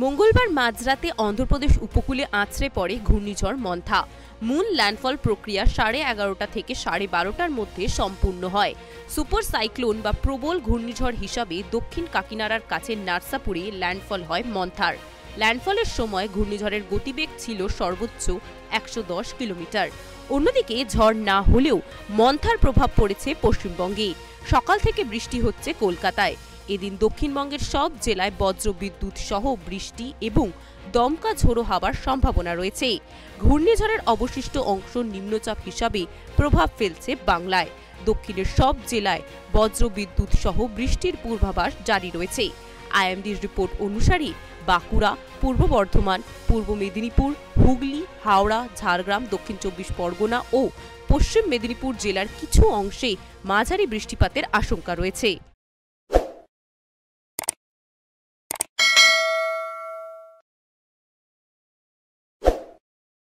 মঙ্গলবার মাঝরাতে অন্ধ্রপ্রদেশ উপকূলে আছড়ে পড়ে ঘূর্ণিঝড় মন্থা। মূল ল্যান্ডফল প্রক্রিয়া 11:30 থেকে 12:30টার মধ্যে সম্পূর্ণ হয়। সুপার সাইক্লোন বা প্রবল ঘূর্ণিঝড় হিসাবে দক্ষিণ কাকিনাড়ার কাছে নার্সাপুরে ল্যান্ডফল হয় মন্থার। ল্যান্ডফলের সময় ঘূর্ণিঝড়ের গতিবেগ ছিল সর্বোচ্চ 110 কিলোমিটার। অন্যদিকে ঝড় না হলেও মন্থার প্রভাব পড়েছে পশ্চিমবঙ্গে। সকাল থেকে বৃষ্টি হচ্ছে কলকাতায়। এদিন দক্ষিণবঙ্গের সব জেলায় বজ্রবিদ্যুৎ সহ বৃষ্টি এবং দমকা ঝোড়ো হাওয়ার সম্ভাবনা রয়েছে। ঘূর্ণিঝড়ের অবশিষ্ট অংশ নিম্নচাপ হিসাবে প্রভাব ফেলছে বাংলায়। দক্ষিণের সব জেলায় বজ্রবিদ্যুৎ সহ বৃষ্টির পূর্বাভাস জারি রয়েছে। আইএমডির রিপোর্ট অনুসারে বাঁকুড়া, পূর্ব বর্ধমান, পূর্ব মেদিনীপুর, হুগলি, হাওড়া, ঝাড়গ্রাম, দক্ষিণ 24 পরগনা ও পশ্চিম মেদিনীপুর জেলার কিছু অংশে মাঝারি বৃষ্টিপাতের আশঙ্কা রয়েছে।